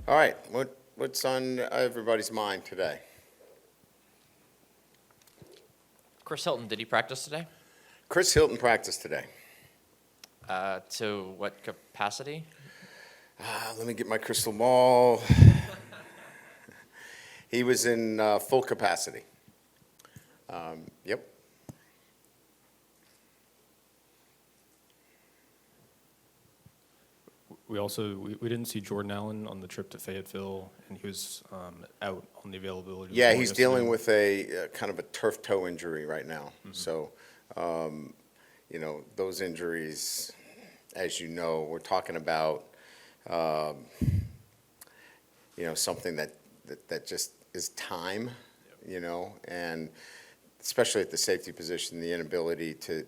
All right, what's on everybody's mind today? Chris Hilton, did he practice today? Chris Hilton practiced today. To what capacity? Let me get my crystal ball. He was in full capacity. Yep. We didn't see Jordan Allen on the trip to Fayetteville, and he was out on the availability. Yeah, report he's yesterday. dealing with a kind of a turf toe injury right now. So, those injuries, as you know, we're talking about, something that just is time, and especially at the safety position, the inability to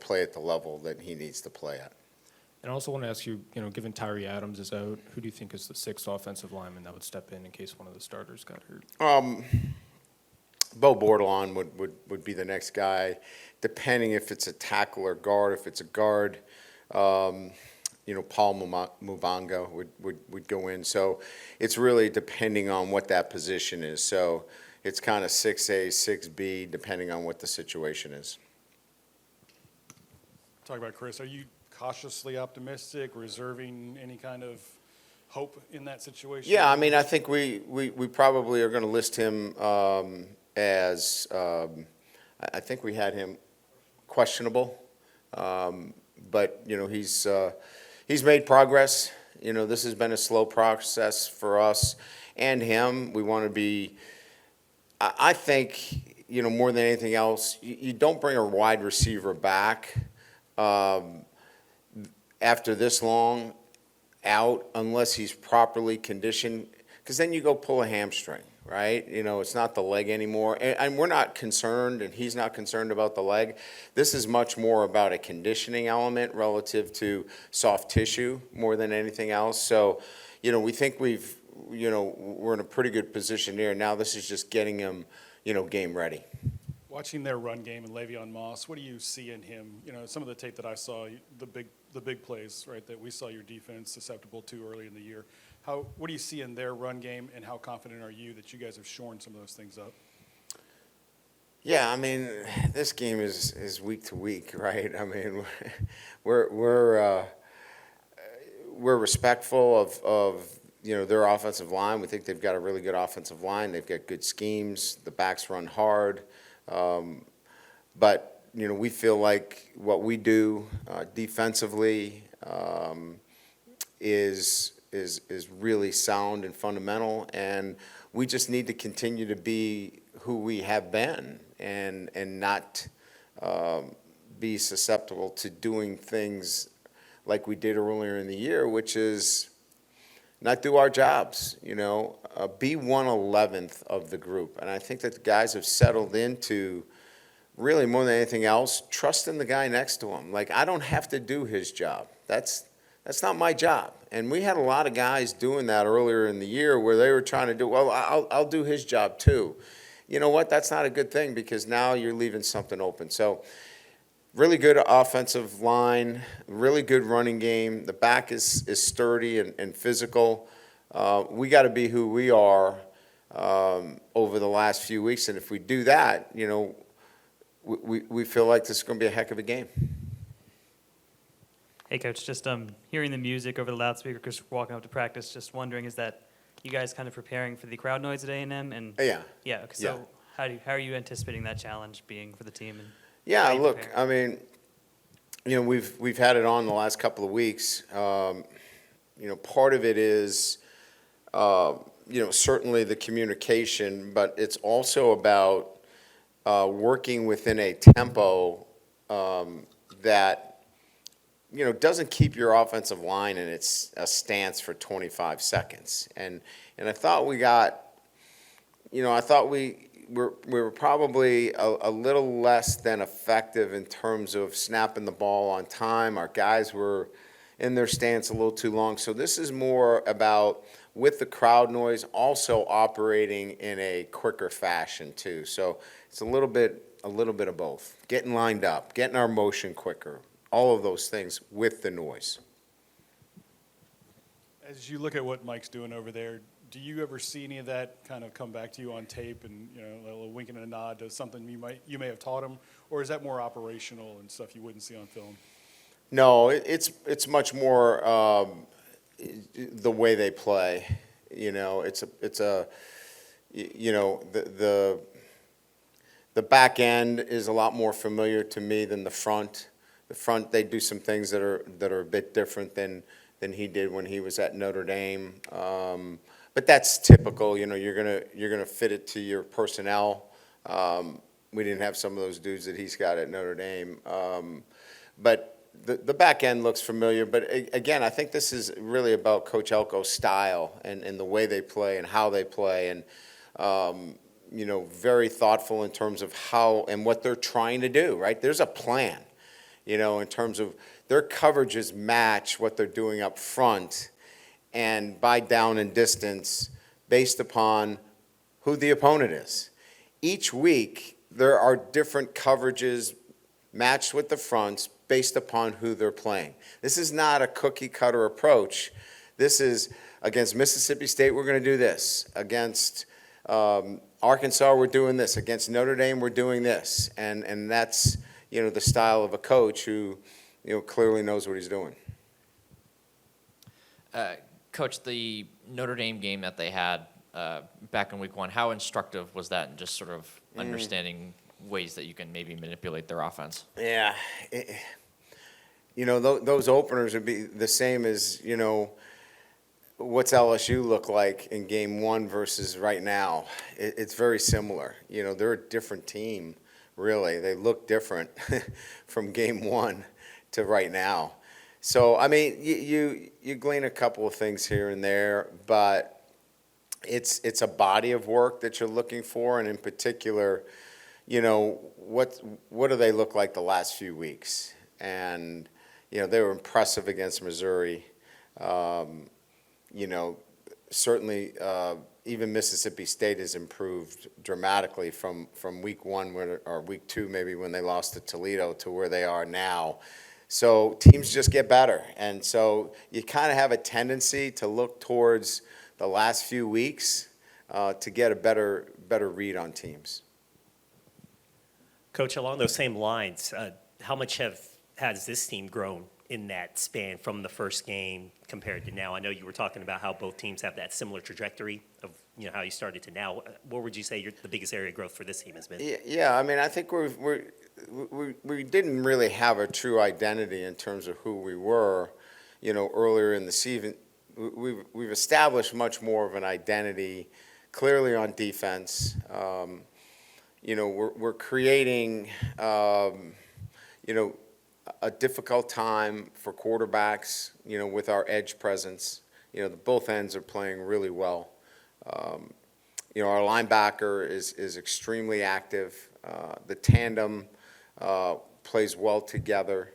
play at the level that he needs to play at. And I also want to ask you, given Tyree Adams is out, who do you think is the sixth offensive lineman that would step in case one of the starters got hurt? Bo Bordelon would be the next guy, depending if it's a tackle or guard. If it's a guard, Paul Mubanga would go in. So it's really depending on what that position is. So it's kind of 6A, 6B, depending on what the situation is. Talk about Chris. Are you cautiously optimistic, reserving any kind of hope in that situation? Yeah, I mean, I think we probably are going to list him as I think we had him questionable, but he's made progress. This has been a slow process for us and him. We want to be. I think more than anything else, you don't bring a wide receiver back after this long out unless he's properly conditioned, because then you go pull a hamstring, right? It's not the leg anymore, and we're not concerned, and he's not concerned about the leg. This is much more about a conditioning element relative to soft tissue more than anything else. So, we think we're in a pretty good position here. Now this is just getting him, game ready. Watching their run game and Le'Veon Moss, what do you see in him? Some of the tape that I saw, the big plays, right, that we saw your defense susceptible to early in the year. What do you see in their run game, and how confident are you that you guys have shorn some of those things up? Yeah, I mean, this game is week to week, right? I mean, we're respectful of their offensive line. We think they've got a really good offensive line. They've got good schemes. The backs run hard. But we feel like what we do defensively is really sound and fundamental, and we just need to continue to be who we have been and not be susceptible to doing things like we did earlier in the year, which is not do our jobs, be 1/11th of the group. And I think that the guys have settled into, really more than anything else, trusting the guy next to him. Like, I don't have to do his job. That's not my job. And we had a lot of guys doing that earlier in the year where they were trying to do, well, I'll do his job too. You know what? That's not a good thing, because now you're leaving something open. So really good offensive line, really good running game. The back is sturdy and physical. We got to be who we are over the last few weeks, and if we do that, we feel like this is going to be a heck of a game. Hey, Coach, just hearing the music over the loudspeaker, because walking up to practice, just wondering, is that you guys kind of preparing for the crowd noise at A&M? And Yeah. Yeah. So how are you anticipating that challenge being for the team? And Yeah, you look, prepare? I mean, we've had it on the last couple of weeks. Part of it is, certainly the communication, but it's also about working within a tempo that, doesn't keep your offensive line in its a stance for 25 seconds. And I thought we got, we were probably a little less than effective in terms of snapping the ball on time. Our guys were in their stance a little too long. So this is more about, with the crowd noise, also operating in a quicker fashion too. So it's a little bit of both. Getting lined up, getting our motion quicker, all of those things with the noise. As you look at what Mike's doing over there, do you ever see any of that kind of come back to you on tape and, a little wink and a nod to something you may have taught him? Or is that more operational and stuff you wouldn't see on film? No, it's much more the way they play. The back end is a lot more familiar to me than the front. The front, they do some things that are a bit different than he did when he was at Notre Dame. But that's typical. You're gonna fit it to your personnel. We didn't have some of those dudes that he's got at Notre Dame. But the back end looks familiar, but again, I think this is really about Coach Elko's style and the way they play and how they play, and very thoughtful in terms of how and what they're trying to do, right? There's a plan, in terms of their coverages match what they're doing up front and by down and distance based upon who the opponent is. Each week, there are different coverages matched with the fronts based upon who they're playing. This is not a cookie cutter approach. This is against Mississippi State, we're going to do this. Against Arkansas, we're doing this. Against Notre Dame, we're doing this. And that's, the style of a coach who, clearly knows what he's doing. Coach, the Notre Dame game that they had back in week 1, how instructive was that in just sort of understanding ways that you can maybe manipulate their offense? Yeah. Those openers would be the same as, what's LSU look like in game 1 versus right now. It's very similar. They're a different team, really. They look different from game 1 to right now. So, I mean, you glean a couple of things here and there, but it's a body of work that you're looking for, and in particular, what do they look like the last few weeks? And, they were impressive against Missouri. Certainly even Mississippi State has improved dramatically from week 1 or week 2 maybe when they lost to Toledo to where they are now. So teams just get better. And so you kind of have a tendency to look towards the last few weeks to get a better read on teams. Coach, along those same lines, how much has this team grown in that span from the first game compared to now? I know you were talking about how both teams have that similar trajectory of how you started to now. What would you say the biggest area of growth for this team has been? Yeah, I mean, I think we didn't really have a true identity in terms of who we were, earlier in the season. We've established much more of an identity, clearly on defense. We're creating, a difficult time for quarterbacks, with our edge presence. Both ends are playing really well. Our linebacker is extremely active. The tandem plays well together.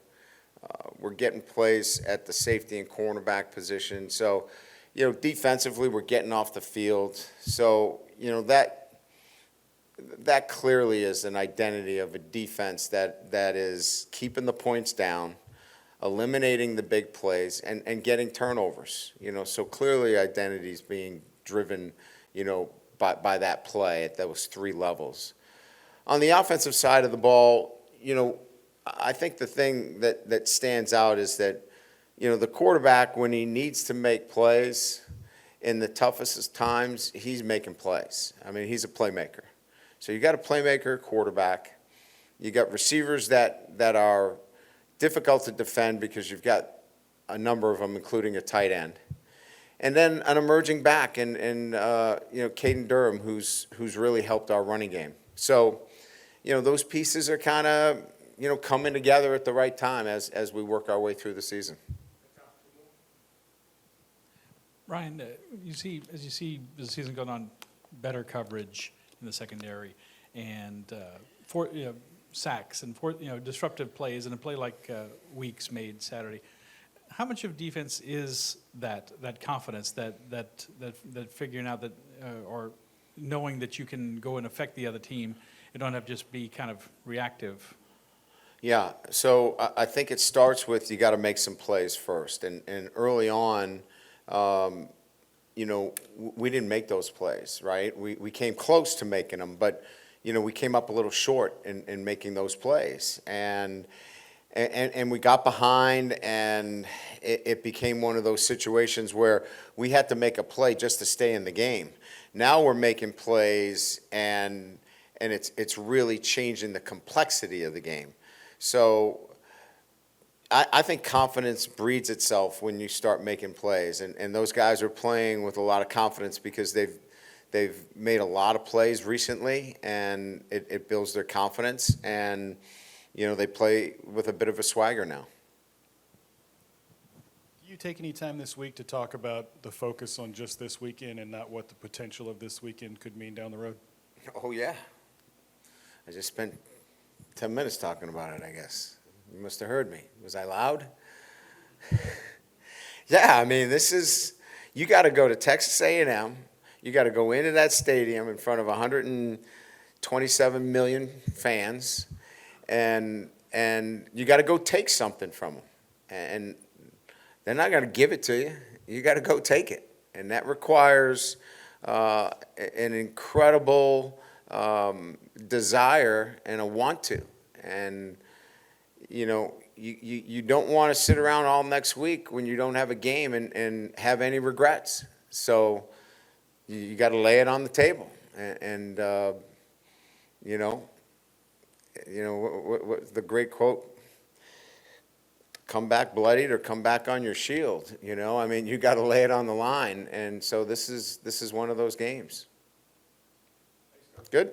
We're getting plays at the safety and cornerback position. So, defensively, we're getting off the field. So, that clearly is an identity of a defense that is keeping the points down, eliminating the big plays, and getting turnovers. So clearly identity is being driven, by that play at those 3 levels. On the offensive side of the ball, I think the thing that stands out is that, the quarterback, when he needs to make plays in the toughest times, he's making plays. I mean, he's a playmaker. So you got a playmaker quarterback. You got receivers that are difficult to defend because you've got a number of them, including a tight end. And then an emerging back and Caden Durham, who's really helped our running game. So, those pieces are kind of, coming together at the right time as we work our way through the season. Ryan, as you see the season going on, better coverage in the secondary, and sacks and disruptive plays, and a play like Weeks made Saturday. How much of defense is that confidence, that figuring out that or knowing that you can go and affect the other team, you don't have to just be kind of reactive? Yeah, so I think it starts with you got to make some plays first, and early on, we didn't make those plays, right? We came close to making them, but, we came up a little short in making those plays. And we got behind, and it became one of those situations where we had to make a play just to stay in the game. Now we're making plays, and it's really changing the complexity of the game. So I think confidence breeds itself when you start making plays, and those guys are playing with a lot of confidence because they've made a lot of plays recently, and it builds their confidence, and they play with a bit of a swagger now. Do you take any time this week to talk about the focus on just this weekend and not what the potential of this weekend could mean down the road? Oh, yeah. I just spent 10 minutes talking about it, I guess. You must have heard me. Was I loud? Yeah, I mean, you got to go to Texas A&M. You got to go into that stadium in front of 127 million fans, and you got to go take something from them. And they're not going to give it to you. You got to go take it. And that requires an incredible desire and a want to. And you don't want to sit around all next week when you don't have a game and have any regrets. So you got to lay it on the table. And what the great quote, come back bloodied or come back on your shield. I mean, you got to lay it on the line. And so this is one of those games. Good?